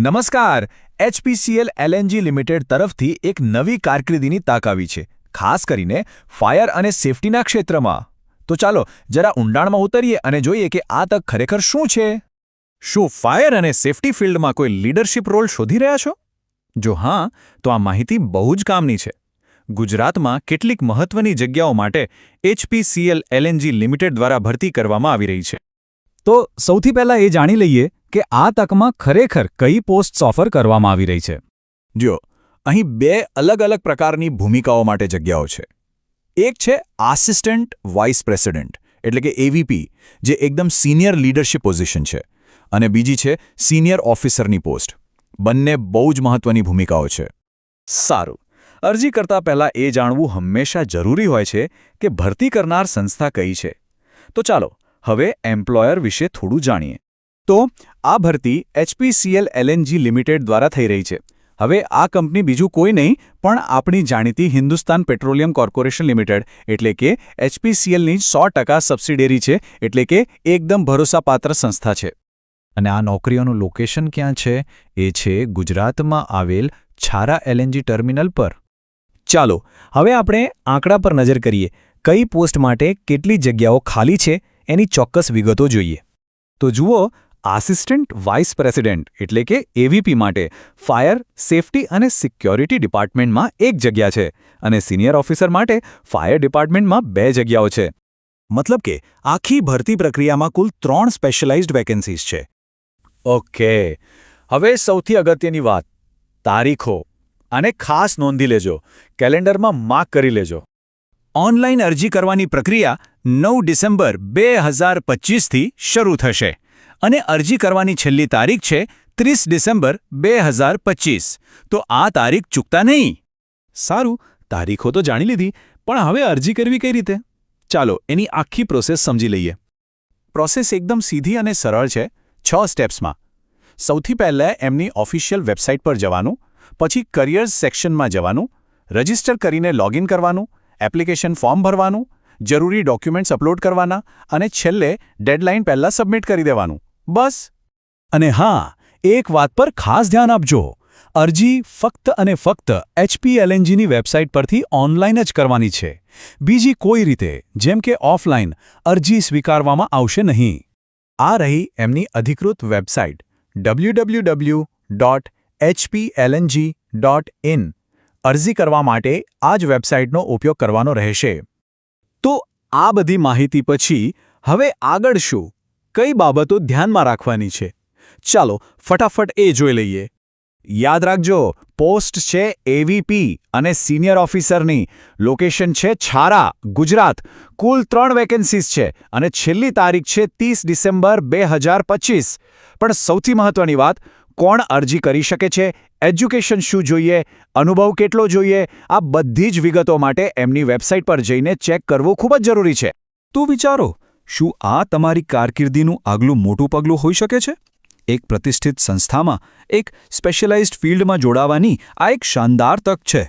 નમસ્કાર. HPCL LNG limited તરફથી એક નવી કારકિર્દીની તક આવી છે, ખાસ કરીને ફાયર અને સેફટીના ક્ષેત્રમાં. તો ચાલો જરા ઊંડાણમાં ઉતરીએ અને જોઈએ કે આ તક ખરેખર શું છે. શું ફાયર અને સેફટી ફિલ્ડમાં કોઈ લીડરશિપ રોલ શોધી રહ્યા છો? જો હા, તો આ માહિતી બહુ જ કામની છે. ગુજરાતમાં કેટલીક મહત્વની જગ્યાઓ માટે એચપીસીએલ એલએનજી લિમિટેડ દ્વારા ભરતી કરવામાં આવી રહી છે. તો સૌથી પહેલાં એ જાણી લઈએ કે આ તકમાં ખરેખર કઈ પોસ્ટ્સ ઓફર કરવામાં આવી રહી છે. જો અહીં બે અલગ અલગ પ્રકારની ભૂમિકાઓ માટે જગ્યાઓ છે. એક છે આસિસ્ટન્ટ વાઇસ પ્રેસિડેન્ટ એટલે કે એવીપી, જે એકદમ સિનિયર લીડરશિપ પોઝિશન છે, અને બીજી છે સિનિયર ઓફિસરની પોસ્ટ. બંને બહુ જ મહત્વની ભૂમિકાઓ છે. સારું, અરજી કરતા પહેલાં એ જાણવું હંમેશા જરૂરી હોય છે કે ભરતી કરનાર સંસ્થા કઈ છે. તો ચાલો હવે એમ્પ્લોયર વિશે થોડું જાણીએ. તો આ ભરતી એચપીસીએલ એલએનજી લિમિટેડ દ્વારા થઈ રહી છે. હવે આ કંપની બીજું કોઈ નહીં પણ આપણી જાણીતી હિન્દુસ્તાન પેટ્રોલિયમ કોર્પોરેશન લિમિટેડ એટલે કે એચપીસીએલની 100% સબસિડરી છે, એટલે કે એકદમ ભરોસાપાત્ર સંસ્થા છે. અને આ નોકરીઓનું લોકેશન ક્યાં છે? એ છે ગુજરાતમાં આવેલ છારા એલએનજી ટર્મિનલ પર. ચાલો હવે આપણે આંકડા પર નજર કરીએ. કઈ પોસ્ટ માટે કેટલી જગ્યાઓ ખાલી છે એની ચોક્કસ વિગતો જોઈએ. તો જુઓ, આસિસ્ટન્ટ વાઇસ પ્રેસિડેન્ટ એટલે કે એવીપી માટે ફાયર, સેફટી અને સિક્યોરિટી ડિપાર્ટમેન્ટમાં 1 જગ્યા છે, અને સિનિયર ઓફિસર માટે ફાયર ડિપાર્ટમેન્ટમાં 2 જગ્યાઓ છે. મતલબ કે આખી ભરતી પ્રક્રિયામાં કુલ 3 સ્પેશિયલાઇઝ્ડ વેકેન્સીઝ છે. ઓકે, હવે સૌથી અગત્યની વાત, તારીખો. આને ખાસ નોંધી લેજો, કેલેન્ડરમાં માર્ક કરી લેજો. ઓનલાઈન અરજી કરવાની પ્રક્રિયા 9 ડિસેમ્બર 2025થી શરૂ થશે, અને અરજી કરવાની છેલ્લી તારીખ છે 30 ડિસેમ્બર 2025. તો આ તારીખ ચૂકતા નહીં. સારું, તારીખો તો જાણી લીધી, પણ હવે અરજી કરવી કઈ રીતે? ચાલો એની આખી પ્રોસેસ સમજી લઈએ. પ્રોસેસ એકદમ સીધી અને સરળ છે, 6 સ્ટેપ્સમાં. સૌથી પહેલાં એમની ઓફિશિયલ વેબસાઇટ પર જવાનું, પછી કરિયર્સ સેક્શનમાં જવાનું, રજિસ્ટર કરીને લોગિન કરવાનું, એપ્લિકેશન ફોર્મ ભરવાનું, જરૂરી ડોક્યુમેન્ટ્સ અપલોડ કરવાના, અને છેલ્લે ડેડલાઇન પહેલાં સબમિટ કરી દેવાનું. બસ. અને હા, એક વાત પર ખાસ ધ્યાન આપજો. અરજી ફક્ત અને ફક્ત એચપીએલએનજીની વેબસાઇટ પરથી ઓનલાઈન જ કરવાની છે. બીજી કોઈ રીતે, જેમ કે ઓફલાઈન, અરજી સ્વીકારવામાં આવશે નહીં. આ રહી એમની અધિકૃત વેબસાઇટ www.hplng.in. અરજી કરવા માટે આ જ વેબસાઇટનો ઉપયોગ કરવાનો રહેશે. તો આ બધી માહિતી પછી હવે આગળ શું? કઈ બાબતો ધ્યાનમાં રાખવાની છે? ચાલો ફટાફટ એ જોઈ લઈએ. યાદ રાખજો, પોસ્ટ છે એવીપી અને સિનિયર ઓફિસરની. લોકેશન છે છારા, ગુજરાત. કુલ 3 વેકેન્સીઝ છે, અને છેલ્લી તારીખ છે 30 ડિસેમ્બર 2025. પણ સૌથી મહત્વની વાત, કોણ અરજી કરી શકે છે, એજ્યુકેશન શું જોઈએ, અનુભવ કેટલો જોઈએ, આ બધી જ વિગતો માટે એમની વેબસાઇટ પર જઈને ચેક કરવું ખૂબ જ જરૂરી છે. તો વિચારો, શું આ તમારી કારકિર્દીનું આગલું મોટું પગલું હોઈ શકે છે? એક પ્રતિષ્ઠિત સંસ્થામાં, એક સ્પેશિયલાઇઝ્ડ ફિલ્ડમાં જોડાવાની આ એક શાનદાર તક છે.